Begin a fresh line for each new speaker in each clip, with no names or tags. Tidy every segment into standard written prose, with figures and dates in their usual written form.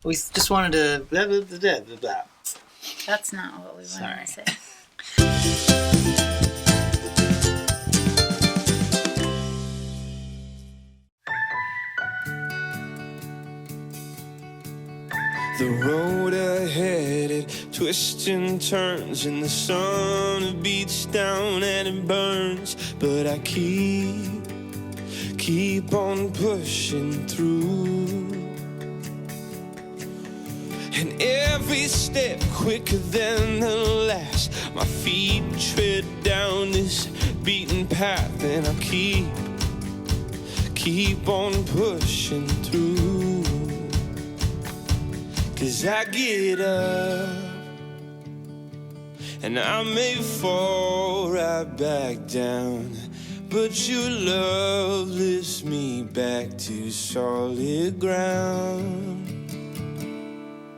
We just wanted to blah, blah, blah, blah, blah, blah.
That's not what we wanted to say.
The road ahead, it twists and turns, and the sun beats down and it burns. But I keep on pushing through. And every step quicker than the last, my feet tread down this beaten path, and I keep on pushing through. 'Cause I get up, and I may fall right back down, but your love lifts me back to solid ground.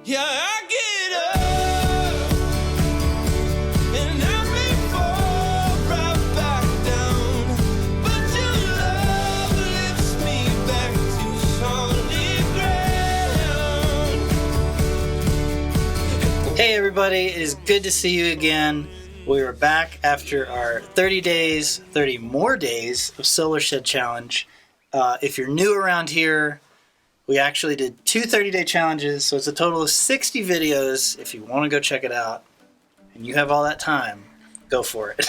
Yeah, I get up, and I may fall right back down, but your love lifts me back to solid ground.
Hey everybody, it is good to see you again. We are back after our 30 more days of Solar Shed Challenge. If you're new around here, we actually did two 30-day challenges, so it's a total of 60 videos. If you want to go check it out, and you have all that time, go for it.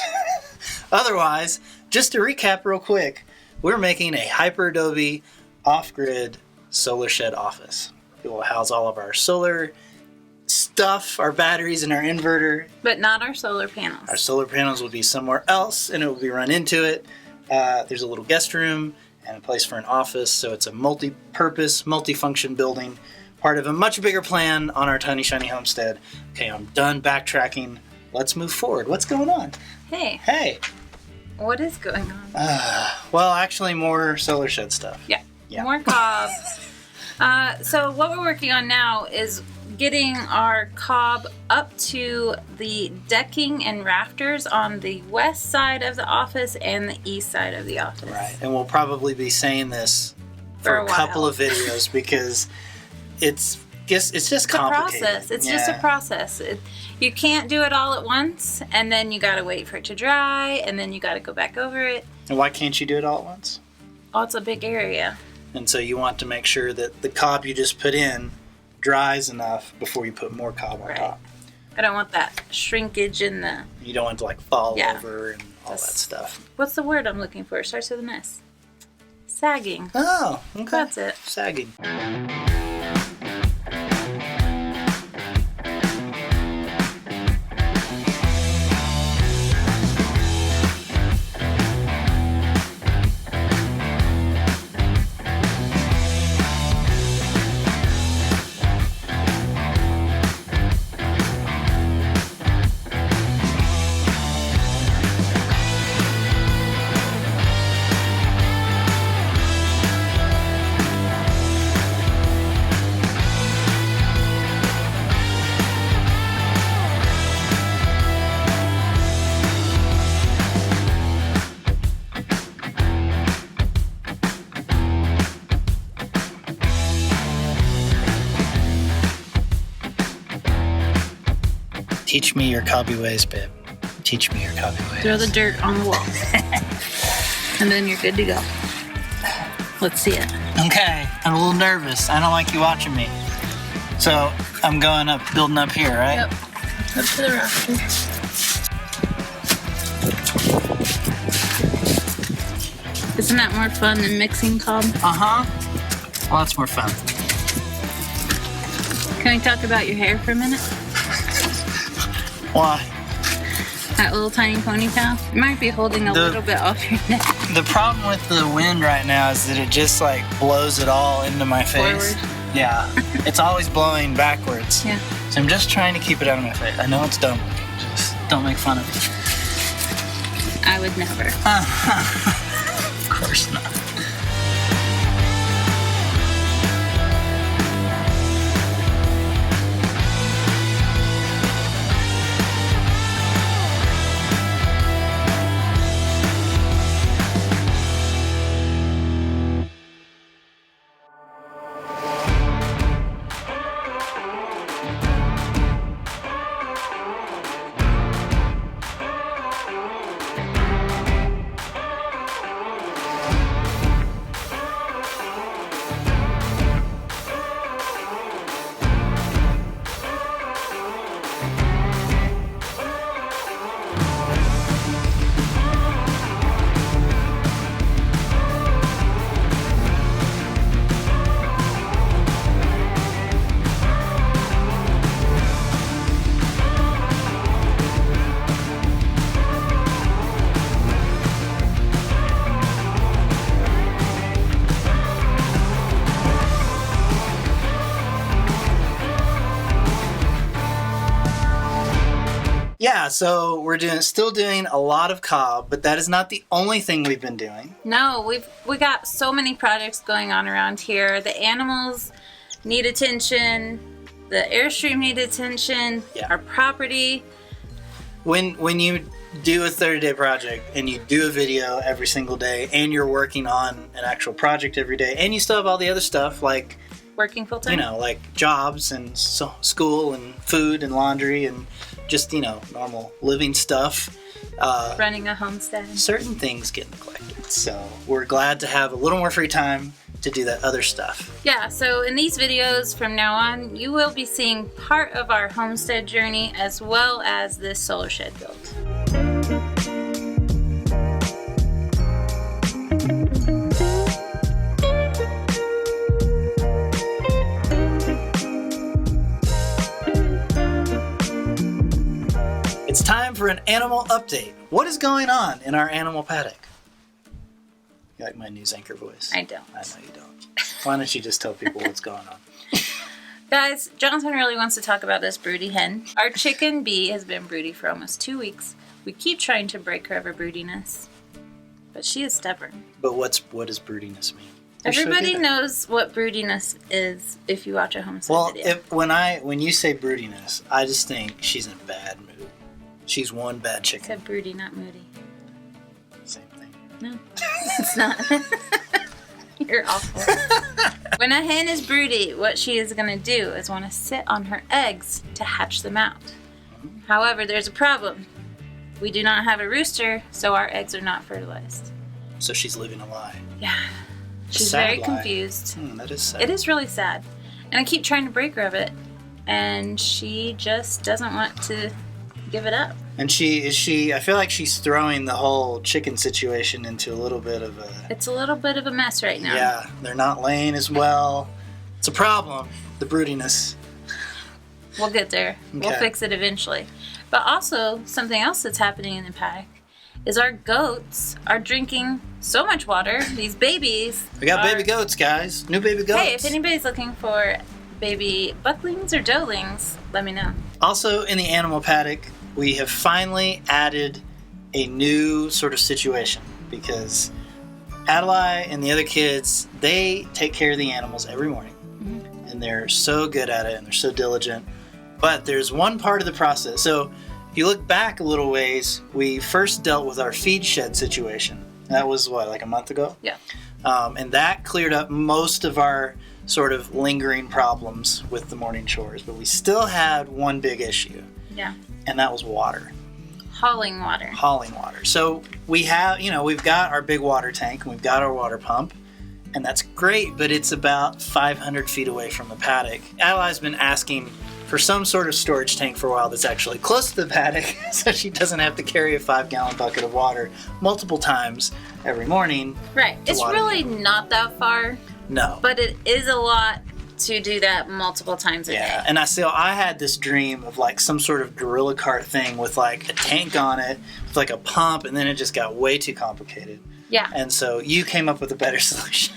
Otherwise, just to recap real quick, we're making a hyperadobe off-grid solar shed office. It will house all of our solar stuff, our batteries, and our inverter.
But not our solar panels.
Our solar panels will be somewhere else, and it will be run into it. There's a little guest room and a place for an office, so it's a multi-purpose, multi-function building, part of a much bigger plan on our tiny shiny homestead. Okay, I'm done backtracking. Let's move forward. What's going on?
Hey. What is going on?
Well, actually, more solar shed stuff.
Yeah.
Yeah.
More cobs. So what we're working on now is getting our cob up to the decking and rafters on the west side of the office and the east side of the office.
Right, and we'll probably be saying this for a couple of videos because it's just complicated.
Process. It's just a process. You can't do it all at once, and then you got to wait for it to dry, and then you got to go back over it.
And why can't you do it all at once?
Oh, it's a big area.
And so you want to make sure that the cob you just put in dries enough before you put more cob on top.
I don't want that shrinkage in the...
You don't want it to fall over and all that stuff.
What's the word I'm looking for? It starts with an S. Sagging.
Oh, okay.
That's it.
Sagging. Teach me your cobby ways, babe. Teach me your cobby ways.
Throw the dirt on the wall. And then you're good to go. Let's see it.
Okay, I'm a little nervous. I don't like you watching me. So, I'm going up, building up here, right?
Yep. Up to the rafters. Isn't that more fun than mixing cob?
Uh-huh. Well, that's more fun.
Can we talk about your hair for a minute?
Why?
That little tiny ponytail? It might be holding a little bit off your neck.
The problem with the wind right now is that it just like blows it all into my face.
Forward.
Yeah. It's always blowing backwards.
Yeah.
So I'm just trying to keep it out of my face. I know it's dumb. Just don't make fun of me.
I would never.
Of course not. Yeah, so we're still doing a lot of cob, but that is not the only thing we've been doing.
No, we got so many projects going on around here. The animals need attention. The Airstream need attention.
Yeah.
Our property.
When you do a 30-day project and you do a video every single day and you're working on an actual project every day and you still have all the other stuff like
Working full time.
like jobs and school and food and laundry and just, normal living stuff.
Running a homestead.
Certain things get neglected. So we're glad to have a little more free time to do that other stuff.
Yeah, so in these videos from now on, you will be seeing part of our homestead journey as well as this solar shed build.
It's time for an animal update. What is going on in our animal paddock? You like my news anchor voice?
I don't.
I know you don't. Why don't you just tell people what's going on?
Guys, Jonathan really wants to talk about this broody hen. Our chicken bee has been broody for almost 2 weeks. We keep trying to break her of her broodiness, but she is stubborn.
But what does broodiness mean? You're so
Everybody
good.
knows what broodiness is if you watch a homestead
Well,
video.
when you say broodiness, I just think she's in a bad mood. She's one bad
I
chicken.
said broody, not moody.
Same thing.
No, it's not. You're awful. When a hen is broody, what she is going to do is want to sit on her eggs to hatch them out. However, there's a problem. We do not have a rooster, so our eggs are not fertilized.
So she's living a lie.
Yeah. She's
Sad
very
lie.
confused.
That is sad.
It is really sad. And I keep trying to break her of it, and she just doesn't want to give it up.
And I feel like she's throwing the whole chicken situation into a little bit of a...
It's a little bit of a mess right now.
Yeah, they're not laying as well. It's a problem, the broodiness.
We'll get there. We'll
Okay.
fix it eventually. But also, something else that's happening in the paddock is our goats are drinking so much water. These babies.
We got baby goats, guys. New baby goats.
Hey, if anybody's looking for baby bucklings or doelings, let me know.
Also, in the animal paddock, we have finally added a new sort of situation because Adelaide and the other kids, they take care of the animals every morning.
Mm-hmm.
And they're so good at it and they're so diligent. But there's one part of the process. So if you look back a little ways, we first dealt with our feed shed situation. That was like a month ago?
Yeah.
And that cleared up most of our sort of lingering problems with the morning chores. But we still had one big issue.
Yeah.
And that was water.
Hauling water.
So we have, we've got our big water tank and we've got our water pump, and that's great, but it's about 500 feet away from the paddock. Adelaide's been asking for some sort of storage tank for a while that's actually close to the paddock so she doesn't have to carry a 5-gallon bucket of water multiple times every morning.
Right. It's
water
really not that far,
No.
but it is a lot to do that multiple times a
Yeah,
day.
and I had this dream of like some sort of gorilla cart thing with like a tank on it, with like a pump, and then it just got way too complicated.
Yeah.
And so you came up with a better solution.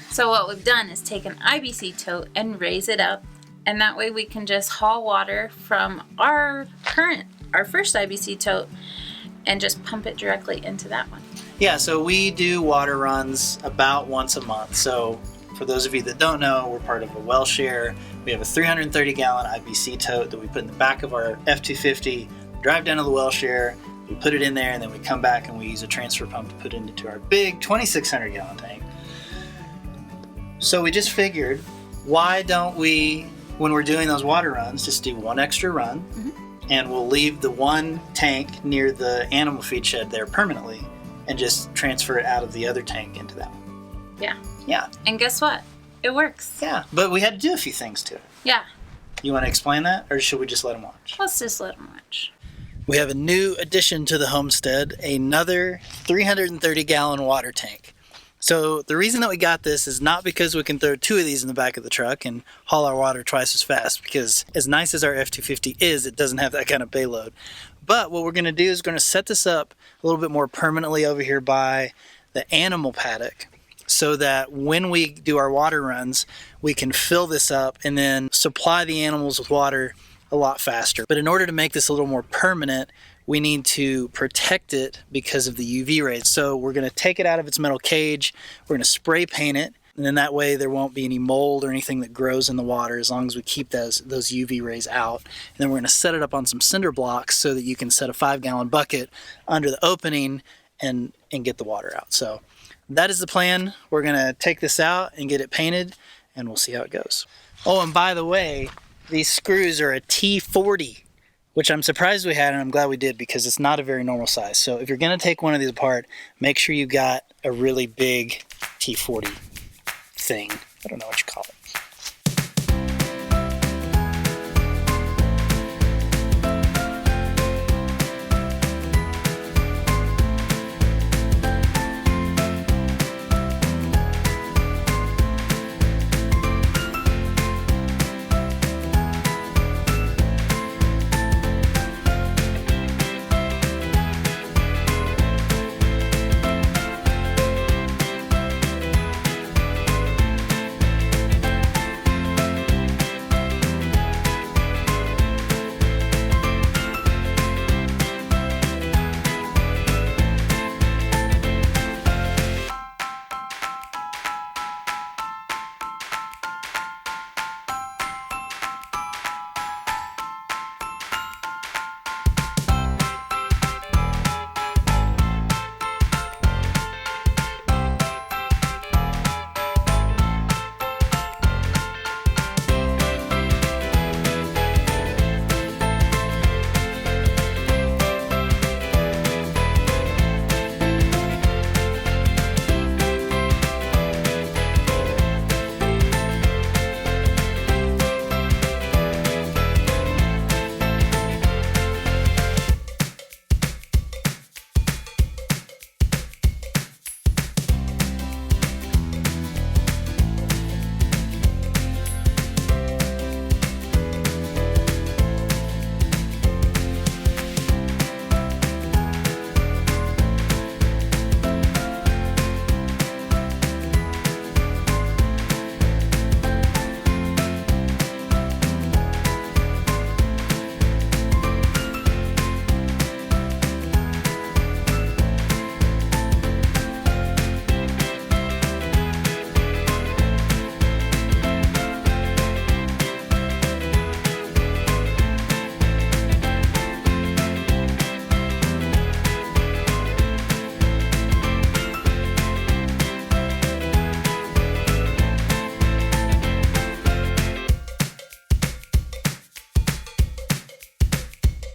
So what we've done is take an IBC tote and raise it up, and that way we can just haul water from our first IBC tote and just pump it directly into that one.
Yeah, so we do water runs about once a month. So for those of you that don't know, we're part of a well share. We have a 330-gallon IBC tote that we put in the back of our F-250, drive down to the well share, we put it in there, and then we come back and we use a transfer pump to put it into our big 2,600-gallon tank. So we just figured, why don't we, when we're doing those water runs, just do one extra run, and we'll leave the one tank near the animal feed shed there permanently, and just transfer it out of the other tank into that one.
Yeah.
Yeah.
And guess what? It works.
Yeah, but we had to do a few things to it.
Yeah.
You want to explain that, or should we just let them watch?
Let's just let them watch.
We have a new addition to the homestead, another 330-gallon water tank. So the reason that we got this is not because we can throw 2 of these in the back of the truck and haul our water twice as fast, because as nice as our F-250 is, it doesn't have that kind of payload. But what we're going to do is we're going to set this up a little bit more permanently over here by the animal paddock, so that when we do our water runs, we can fill this up and then supply the animals with water a lot faster. But in order to make this a little more permanent, we need to protect it because of the UV rays. So we're going to take it out of its metal cage, we're going to spray paint it, and then that way there won't be any mold or anything that grows in the water as long as we keep those UV rays out. And then we're going to set it up on some cinder blocks so that you can set a 5-gallon bucket under the opening and get the water out. So that is the plan. We're going to take this out and get it painted, and we'll see how it goes. Oh, and by the way, these screws are a T40, which I'm surprised we had, and I'm glad we did because it's not a very normal size. So if you're going to take one of these apart, make sure you got a really big T40 thing. I don't know what you call it.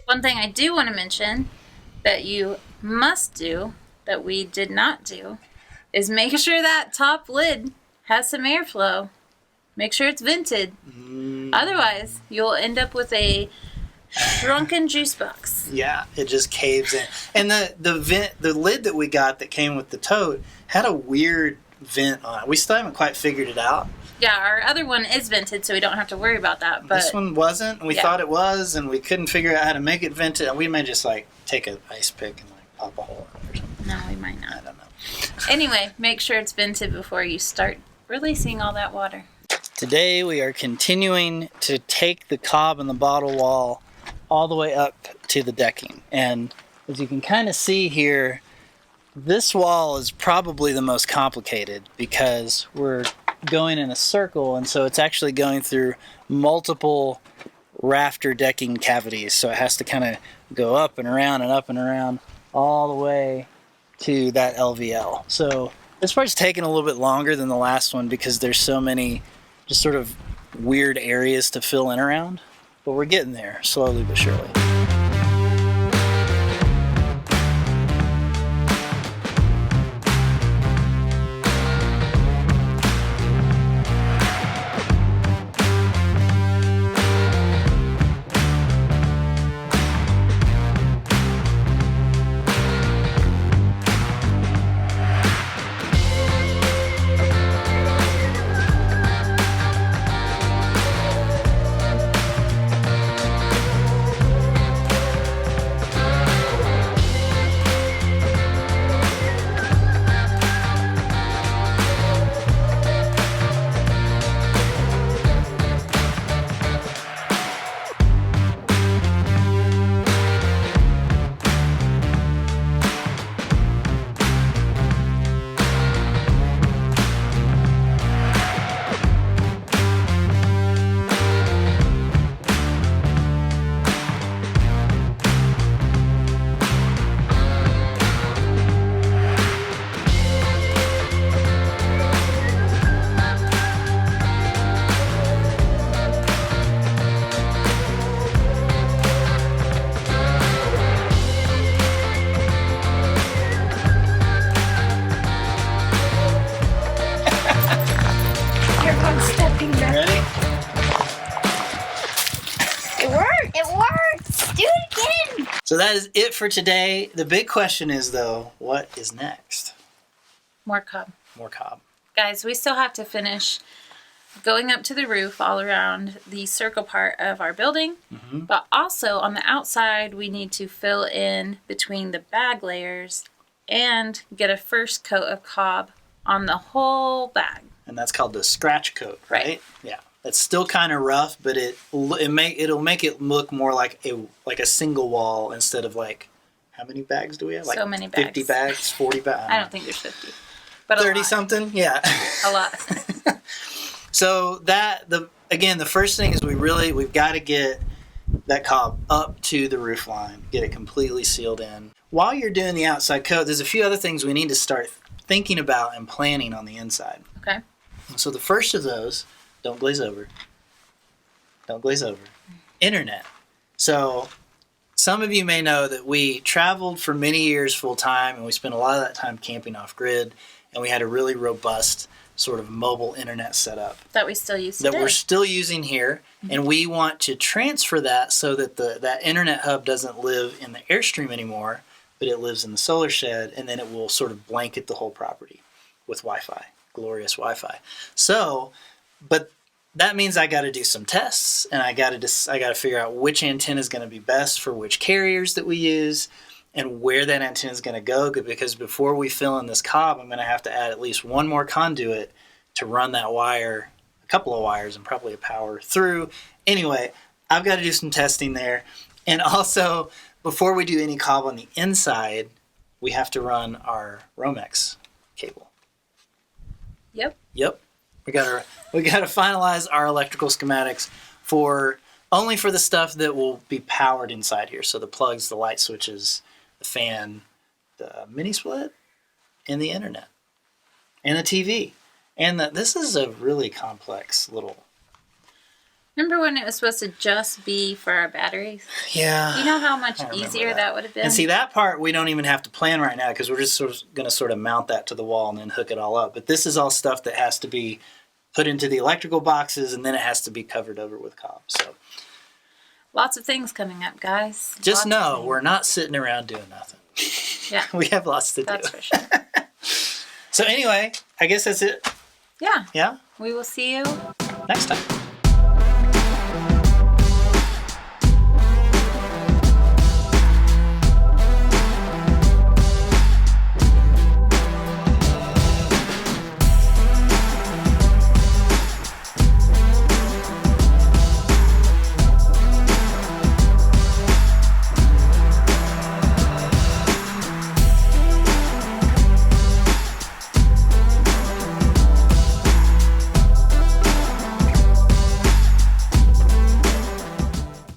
One thing I do want to mention that you must do that we did not do is make sure that top lid has some airflow. Make sure it's vented. Otherwise, you'll end up with a shrunken juice box.
Yeah, it just caves in. And the lid that we got that came with the tote had a weird vent on it. We still haven't quite figured it out.
Yeah, our other one is vented, so we don't have to worry about that. But
this one wasn't. We thought it was, and we couldn't figure out how to make it vented. And we may just take an ice pick and pop a hole in it or something.
No, we might not.
I don't know.
Anyway, make sure it's vented before you start releasing all that water.
Today we are continuing to take the cob and the bottle wall all the way up to the decking. And as you can kind of see here, this wall is probably the most complicated because we're going in a circle, and so it's actually going through multiple rafter decking cavities. So it has to kind of go up and around and up and around all the way to that LVL. So this part's taking a little bit longer than the last one because there's so many just sort of weird areas to fill in around, but we're getting there slowly but surely. So that is it for today. The big question is, though, what is next?
More cob.
More cob.
Guys, we still have to finish going up to the roof all around the circle part of our building.
Mm-hmm.
But also on the outside, we need to fill in between the bag layers and get a first coat of cob on the whole bag.
And that's called the scratch coat, right?
Right.
Yeah. It's still kind of rough, but it'll make it look more like a single wall instead of like, how many bags do we have? Like
So many bags.
50 bags, 40 bags.
I don't think there's 50. But
30
a lot.
something? Yeah.
A lot.
So the first thing is we've got to get that cob up to the roof line, get it completely sealed in. While you're doing the outside coat, there's a few other things we need to start thinking about and planning on the inside.
Okay.
So the first of those, don't glaze over. Don't glaze over. Internet. So some of you may know that we traveled for many years full time, and we spent a lot of that time camping off grid, and we had a really robust sort of mobile internet setup
That we still use today.
that we're still using here, and we want to transfer that so that that internet hub doesn't live in the Airstream anymore, but it lives in the solar shed, and then it will sort of blanket the whole property with Wi-Fi, glorious Wi-Fi. So, but that means I got to do some tests, and I got to figure out which antenna is going to be best for which carriers that we use, and where that antenna is going to go, because before we fill in this cob, I'm going to have to add at least one more conduit to run that wire, a couple of wires, and probably a power through. Anyway, I've got to do some testing there. And also, before we do any cob on the inside, we have to run our Romex cable.
Yep.
We got to finalize our electrical schematics only for the stuff that will be powered inside here. So the plugs, the light switches, the fan, the mini split, and the internet, and the TV. And this is a really complex little.
Remember when it was supposed to just be for our batteries?
Yeah.
You know how much
I remember
easier that would have been?
And see, that part we don't even have to plan right now because we're just going to mount that to the wall and then hook it all up. But this is all stuff that has to be put into the electrical boxes, and then it has to be covered over with cob. So
Lots of things coming up, guys.
just
Lots of
know
things.
we're not sitting around doing nothing.
Yeah.
We have lots to
That's
do.
for sure.
So anyway, I guess that's it.
Yeah.
Yeah?
We will see you
Next time.